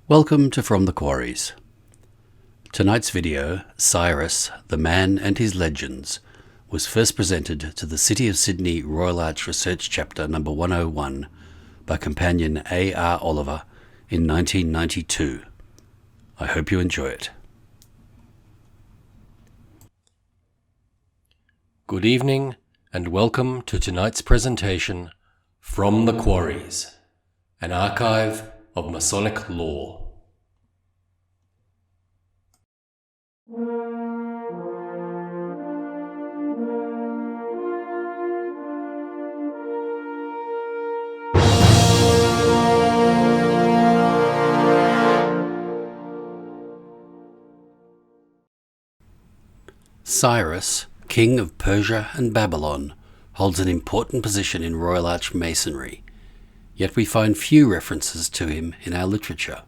Welcome to From the Quarries. Tonight's video, Cyrus, the Man and His Legends, was first presented to the City of Sydney Royal Arch Research Chapter number 101 by companion A.R.Oliver in 1992. I hope you enjoy it. Good evening and welcome to tonight's presentation, From the Quarries, an archive of Masonic lore. Cyrus, king of Persia and Babylon, holds an important position in Royal Arch Masonry, yet we find few references to him in our literature.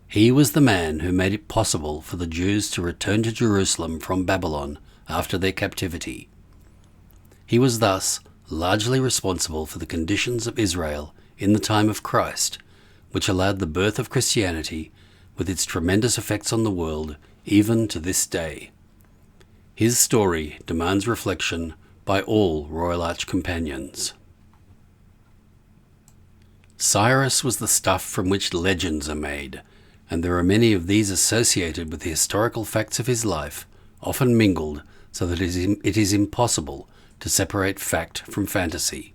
He was the man who made it possible for the Jews to return to Jerusalem from Babylon after their captivity. He was thus largely responsible for the conditions of Israel in the time of Christ, which allowed the birth of Christianity with its tremendous effects on the world even to this day. His story demands reflection by all Royal Arch companions. Cyrus was the stuff from which legends are made, and there are many of these associated with the historical facts of his life, often mingled so that it is impossible to separate fact from fantasy.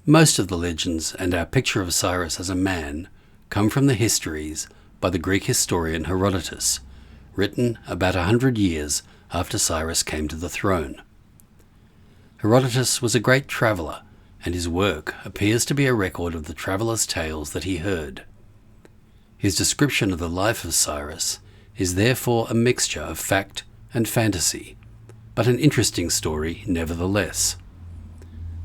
Most of the legends and our picture of Cyrus as a man come from the histories by the Greek historian Herodotus, written about 100 years after Cyrus came to the throne. Herodotus was a great traveller, and his work appears to be a record of the traveller's tales that he heard. His description of the life of Cyrus is therefore a mixture of fact and fantasy, but an interesting story nevertheless.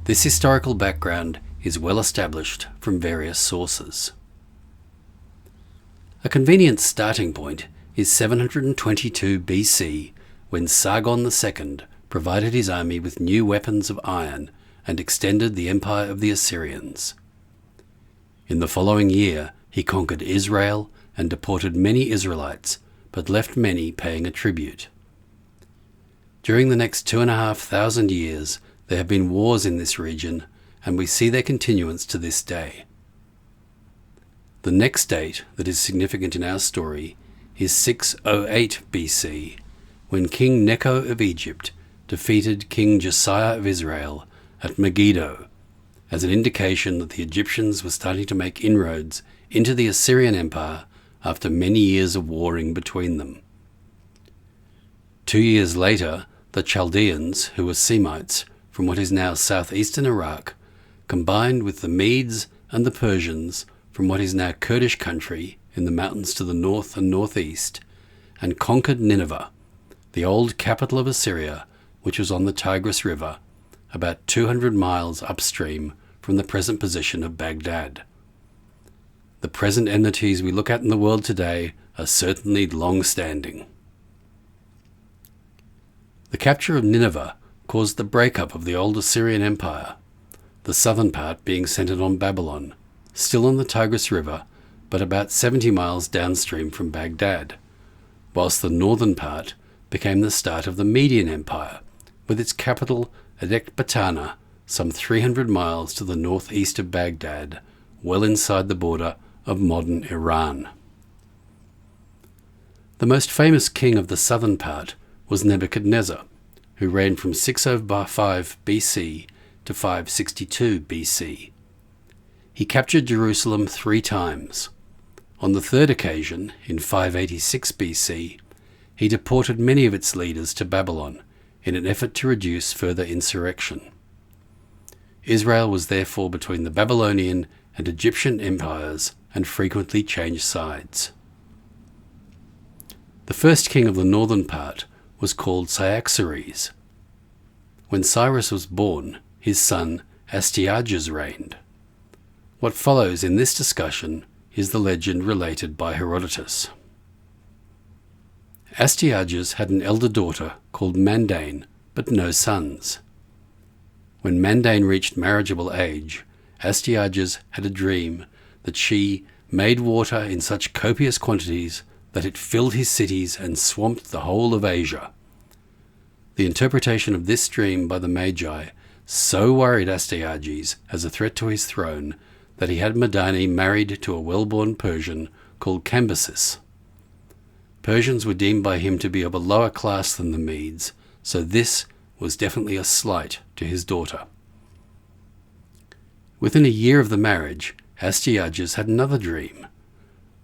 This historical background is well established from various sources. A convenient starting point is 722 BC, when Sargon II provided his army with new weapons of iron and extended the empire of the Assyrians. In the following year, he conquered Israel and deported many Israelites, but left many paying a tribute. During the next 2,500 years, there have been wars in this region, and we see their continuance to this day. The next date that is significant in our story is 608 BC, when King Necho of Egypt defeated King Josiah of Israel at Megiddo, as an indication that the Egyptians were starting to make inroads into the Assyrian Empire after many years of warring between them. 2 years later, the Chaldeans, who were Semites from what is now southeastern Iraq, combined with the Medes and the Persians from what is now Kurdish country in the mountains to the north and northeast, and conquered Nineveh, the old capital of Assyria, which was on the Tigris River, about 200 miles upstream from the present position of Baghdad. The present enmities we look at in the world today are certainly long-standing. The capture of Nineveh caused the breakup of the old Assyrian Empire, the southern part being centered on Babylon, still on the Tigris River, but about 70 miles downstream from Baghdad, whilst the northern part became the start of the Median Empire, with its capital at Ecbatana, some 300 miles to the northeast of Baghdad, well inside the border of modern Iran. The most famous king of the southern part was Nebuchadnezzar, who reigned from 605 BC to 562 BC. He captured Jerusalem 3 times. On the third occasion, in 586 BC, he deported many of its leaders to Babylon in an effort to reduce further insurrection. Israel was therefore between the Babylonian and Egyptian empires and frequently changed sides. The first king of the northern part was called Cyaxares. When Cyrus was born, his son Astyages reigned. What follows in this discussion is the legend related by Herodotus. Astyages had an elder daughter called Mandane, but no sons. When Mandane reached marriageable age, Astyages had a dream that she made water in such copious quantities that it filled his cities and swamped the whole of Asia. The interpretation of this dream by the Magi so worried Astyages as a threat to his throne that he had Madani married to a well-born Persian called Cambyses. Persians were deemed by him to be of a lower class than the Medes, so this was definitely a slight to his daughter. Within a year of the marriage, Astyages had another dream,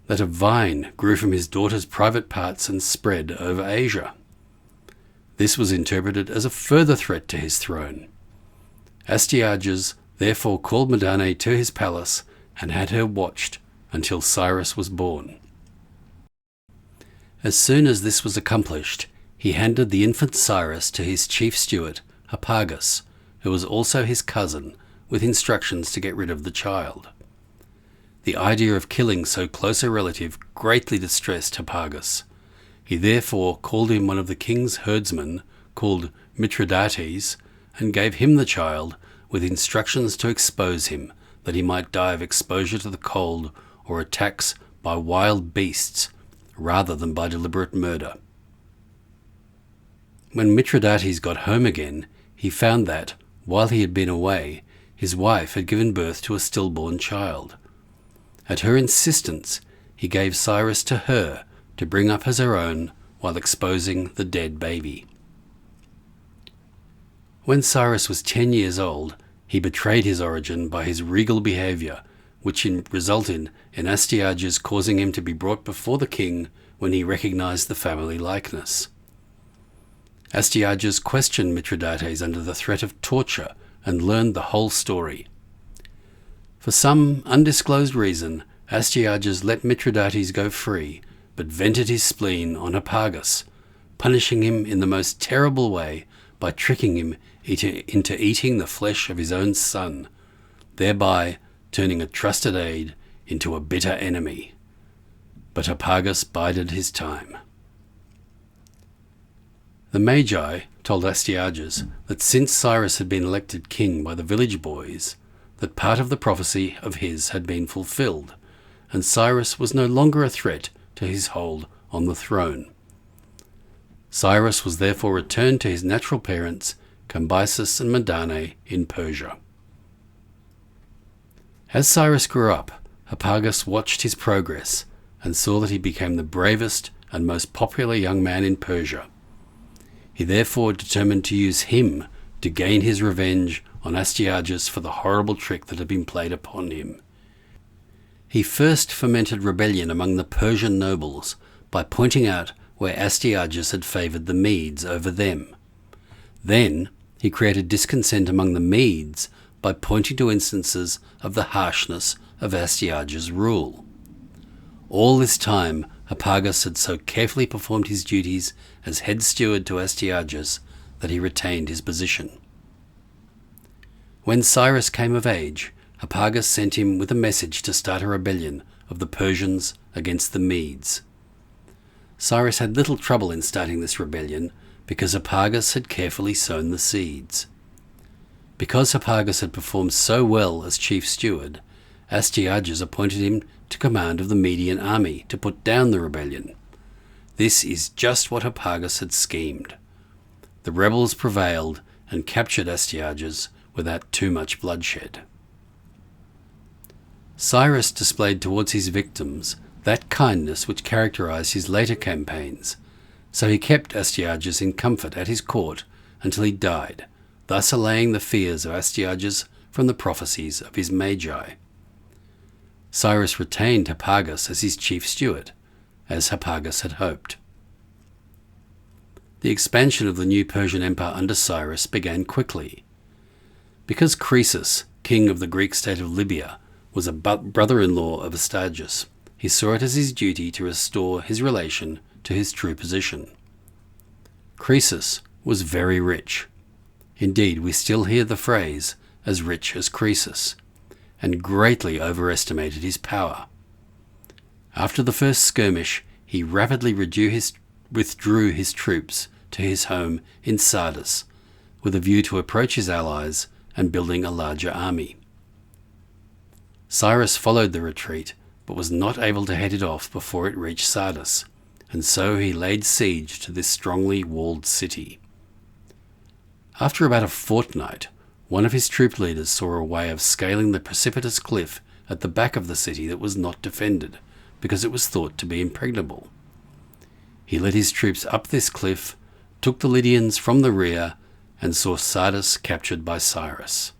that a vine grew from his daughter's private parts and spread over Asia. This was interpreted as a further threat to his throne. Astyages therefore called Madani to his palace and had her watched until Cyrus was born. As soon as this was accomplished, he handed the infant Cyrus to his chief steward, Harpagus, who was also his cousin, with instructions to get rid of the child. The idea of killing so close a relative greatly distressed Harpagus. He therefore called in one of the king's herdsmen, called Mithridates, and gave him the child, with instructions to expose him, that he might die of exposure to the cold or attacks by wild beasts, rather than by deliberate murder. When Mithridates got home again, he found that, while he had been away, his wife had given birth to a stillborn child. At her insistence, he gave Cyrus to her to bring up as her own while exposing the dead baby. When Cyrus was 10 years old, he betrayed his origin by his regal behaviour, which resulted in Astyages causing him to be brought before the king when he recognized the family likeness. Astyages questioned Mithridates under the threat of torture and learned the whole story. For some undisclosed reason, Astyages let Mithridates go free, but vented his spleen on Harpagus, punishing him in the most terrible way by tricking him into eating the flesh of his own son, thereby turning a trusted aide into a bitter enemy. But Harpagus bided his time. The Magi told Astyages that since Cyrus had been elected king by the village boys, that part of the prophecy of his had been fulfilled, and Cyrus was no longer a threat to his hold on the throne. Cyrus was therefore returned to his natural parents, Cambyses and Madani, in Persia. As Cyrus grew up, Harpagus watched his progress and saw that he became the bravest and most popular young man in Persia. He therefore determined to use him to gain his revenge on Astyages for the horrible trick that had been played upon him. He first fomented rebellion among the Persian nobles by pointing out where Astyages had favoured the Medes over them. Then he created discontent among the Medes by pointing to instances of the harshness of Astyages' rule. All this time, Harpagus had so carefully performed his duties as head steward to Astyages that he retained his position. When Cyrus came of age, Harpagus sent him with a message to start a rebellion of the Persians against the Medes. Cyrus had little trouble in starting this rebellion because Harpagus had carefully sown the seeds. Because Harpagus had performed so well as chief steward, Astyages appointed him to command of the Median army to put down the rebellion. This is just what Harpagus had schemed. The rebels prevailed and captured Astyages without too much bloodshed. Cyrus displayed towards his victims that kindness which characterized his later campaigns, so he kept Astyages in comfort at his court until he died, thus allaying the fears of Astyages from the prophecies of his Magi. Cyrus retained Harpagus as his chief steward, as Harpagus had hoped. The expansion of the new Persian Empire under Cyrus began quickly. Because Croesus, king of the Greek state of Libya, was a brother-in-law of Astyages, he saw it as his duty to restore his relation to his true position. Croesus was very rich. Indeed, we still hear the phrase, as rich as Croesus, and greatly overestimated his power. After the first skirmish, he rapidly withdrew his troops to his home in Sardis, with a view to approach his allies and building a larger army. Cyrus followed the retreat but was not able to head it off before it reached Sardis, and so he laid siege to this strongly walled city. After about a fortnight, one of his troop leaders saw a way of scaling the precipitous cliff at the back of the city that was not defended, because it was thought to be impregnable. He led his troops up this cliff, took the Lydians from the rear, and saw Sardis captured by Cyrus.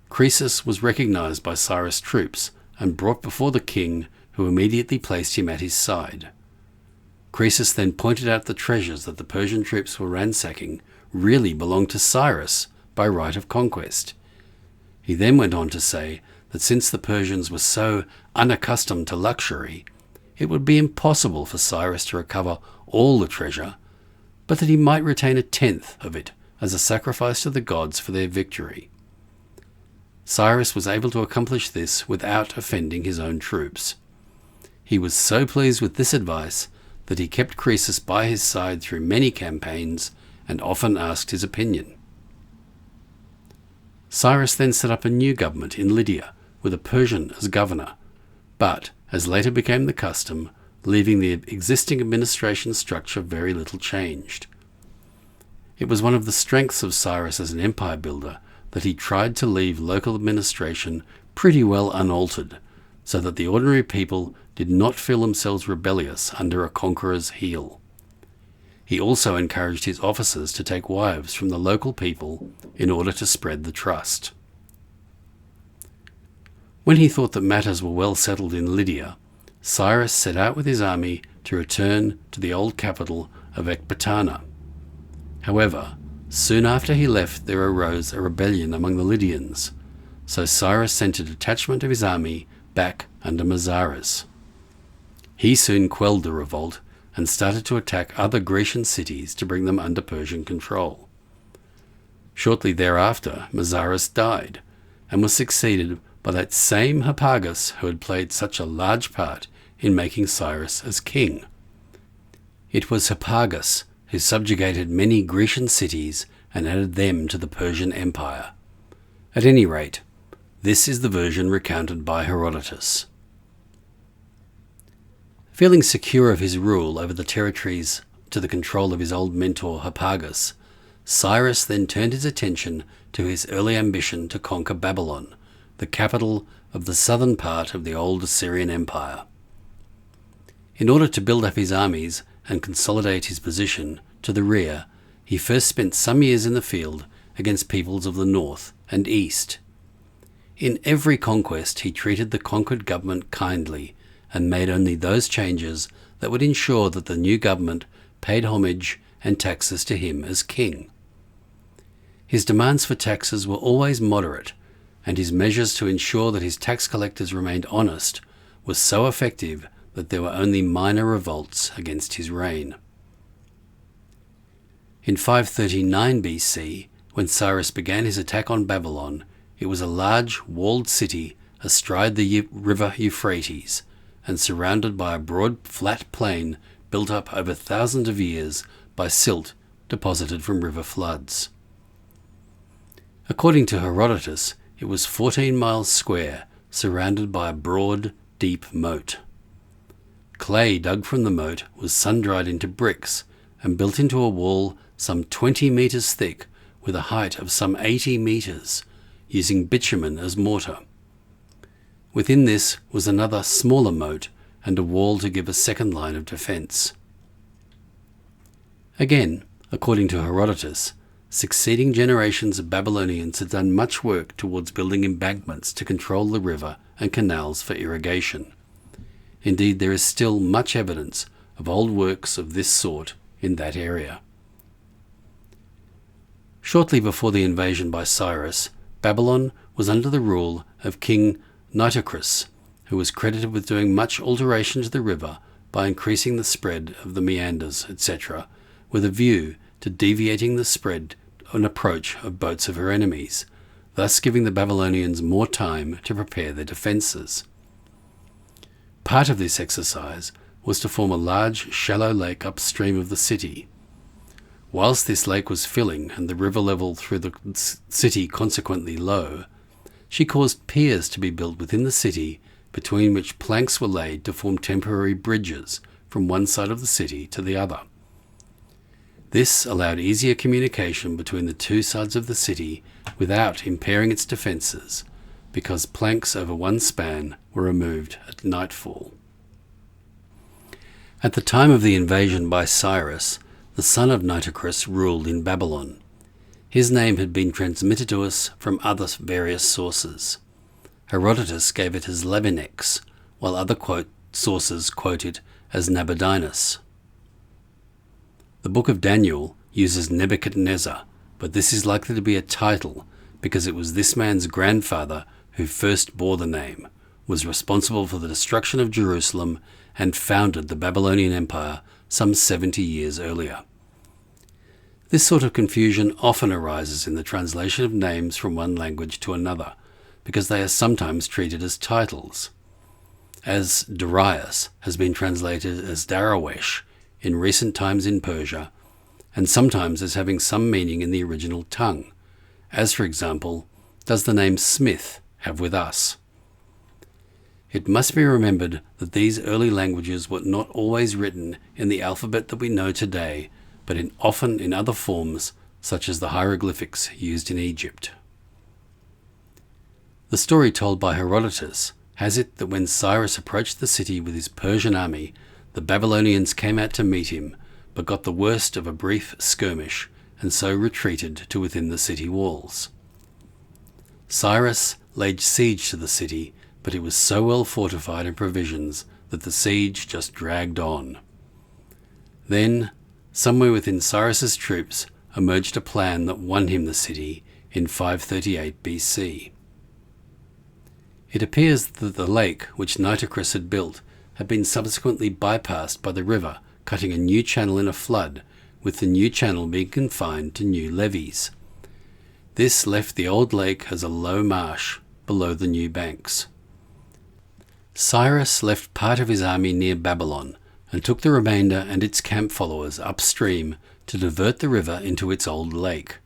Croesus was recognized by Cyrus' troops and brought before the king, who immediately placed him at his side. Croesus then pointed out the treasures that the Persian troops were ransacking really belonged to Cyrus by right of conquest. He then went on to say that since the Persians were so unaccustomed to luxury, it would be impossible for Cyrus to recover all the treasure, but that he might retain a tenth of it as a sacrifice to the gods for their victory. Cyrus was able to accomplish this without offending his own troops. He was so pleased with this advice that he kept Croesus by his side through many campaigns and often asked his opinion. Cyrus then set up a new government in Lydia with a Persian as governor, but, as later became the custom, leaving the existing administration structure very little changed. It was one of the strengths of Cyrus as an empire builder that he tried to leave local administration pretty well unaltered, so that the ordinary people did not feel themselves rebellious under a conqueror's heel. He also encouraged his officers to take wives from the local people in order to spread the trust. When he thought that matters were well settled in Lydia, Cyrus set out with his army to return to the old capital of Ecbatana. However, soon after he left there arose a rebellion among the Lydians, so Cyrus sent a detachment of his army back under Mazares. He soon quelled the revolt and started to attack other Grecian cities to bring them under Persian control. Shortly thereafter, Mazares died and was succeeded by that same Hipparchus who had played such a large part in making Cyrus as king. It was Hipparchus who subjugated many Grecian cities and added them to the Persian Empire. At any rate, this is the version recounted by Herodotus. Feeling secure of his rule over the territories to the control of his old mentor Hipparchus, Cyrus then turned his attention to his early ambition to conquer Babylon, the capital of the southern part of the old Assyrian Empire. In order to build up his armies and consolidate his position to the rear, he first spent some years in the field against peoples of the north and east. In every conquest he treated the conquered government kindly and made only those changes that would ensure that the new government paid homage and taxes to him as king. His demands for taxes were always moderate, and his measures to ensure that his tax collectors remained honest were so effective that there were only minor revolts against his reign. In 539 BC, when Cyrus began his attack on Babylon, it was a large walled city astride the river Euphrates, and surrounded by a broad flat plain built up over thousands of years by silt deposited from river floods. According to Herodotus, it was 14 miles square, surrounded by a broad, deep moat. Clay dug from the moat was sun-dried into bricks and built into a wall some 20 metres thick with a height of some 80 metres, using bitumen as mortar. Within this was another smaller moat and a wall to give a second line of defence. Again, according to Herodotus, succeeding generations of Babylonians had done much work towards building embankments to control the river and canals for irrigation. Indeed, there is still much evidence of old works of this sort in that area. Shortly before the invasion by Cyrus, Babylon was under the rule of King Nitocris, who was credited with doing much alteration to the river by increasing the spread of the meanders, etc., with a view to deviating the spread and approach of boats of her enemies, thus giving the Babylonians more time to prepare their defences. Part of this exercise was to form a large, shallow lake upstream of the city. Whilst this lake was filling and the river level through the city consequently low, she caused piers to be built within the city, between which planks were laid to form temporary bridges from one side of the city to the other. This allowed easier communication between the two sides of the city without impairing its defences, because planks over one span were removed at nightfall. At the time of the invasion by Cyrus, the son of Nitocris ruled in Babylon. His name had been transmitted to us from other various sources. Herodotus gave it as Labinex, while other sources quote it as Nabonidus. The book of Daniel uses Nebuchadnezzar, but this is likely to be a title because it was this man's grandfather who first bore the name, was responsible for the destruction of Jerusalem, and founded the Babylonian Empire some 70 years earlier. This sort of confusion often arises in the translation of names from one language to another, because they are sometimes treated as titles. As Darius has been translated as Darawesh in recent times in Persia, and sometimes as having some meaning in the original tongue, as for example, does the name Smith have with us. It must be remembered that these early languages were not always written in the alphabet that we know today, but often in other forms, such as the hieroglyphics used in Egypt. The story told by Herodotus has it that when Cyrus approached the city with his Persian army, the Babylonians came out to meet him, but got the worst of a brief skirmish, and so retreated to within the city walls. Cyrus laid siege to the city, but it was so well fortified in provisions that the siege just dragged on. Then, somewhere within Cyrus's troops, emerged a plan that won him the city in 538 BC. It appears that the lake which Nitocris had built had been subsequently bypassed by the river, cutting a new channel in a flood, with the new channel being confined to new levees. This left the old lake as a low marsh below the new banks. Cyrus left part of his army near Babylon and took the remainder and its camp followers upstream to divert the river into its old lake.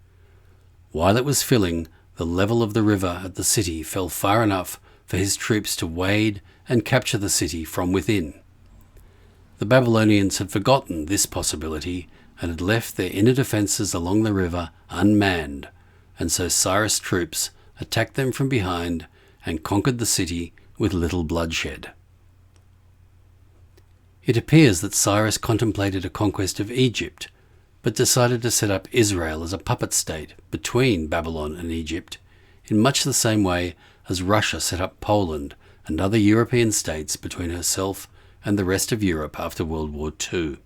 While it was filling, the level of the river at the city fell far enough for his troops to wade and capture the city from within. The Babylonians had forgotten this possibility and had left their inner defences along the river unmanned, and so Cyrus' troops attacked them from behind and conquered the city with little bloodshed. It appears that Cyrus contemplated a conquest of Egypt, but decided to set up Israel as a puppet state between Babylon and Egypt, in much the same way as Russia set up Poland and other European states between herself and the rest of Europe after World War II.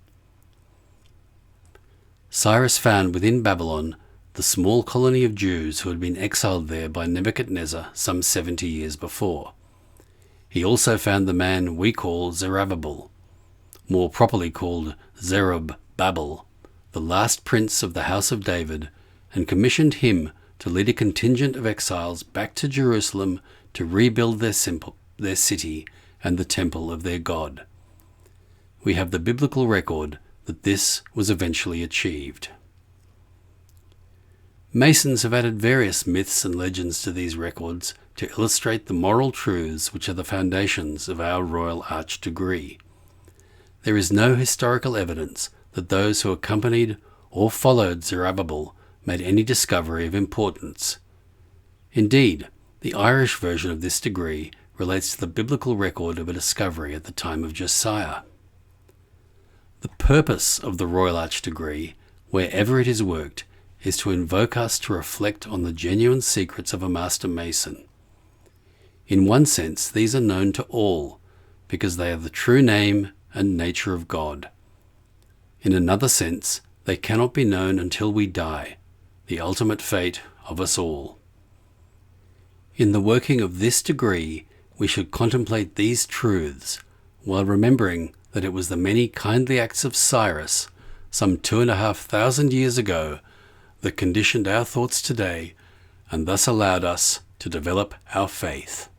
Cyrus found within Babylon the small colony of Jews who had been exiled there by Nebuchadnezzar some 70 years before. He also found the man we call Zerubbabel, more properly called Zerubbabel, the last prince of the house of David, and commissioned him to lead a contingent of exiles back to Jerusalem to rebuild their city and the temple of their God. We have the biblical record that this was eventually achieved. Masons have added various myths and legends to these records to illustrate the moral truths which are the foundations of our Royal Arch degree. There is no historical evidence that those who accompanied or followed Zerubbabel made any discovery of importance. Indeed, the Irish version of this degree relates to the biblical record of a discovery at the time of Josiah. The purpose of the Royal Arch degree, wherever it is worked, is to invoke us to reflect on the genuine secrets of a master mason. In one sense, these are known to all, because they are the true name and nature of God. In another sense, they cannot be known until we die, the ultimate fate of us all. In the working of this degree, we should contemplate these truths, while remembering that it was the many kindly acts of Cyrus, some 2,500 years ago, that conditioned our thoughts today, and thus allowed us to develop our faith.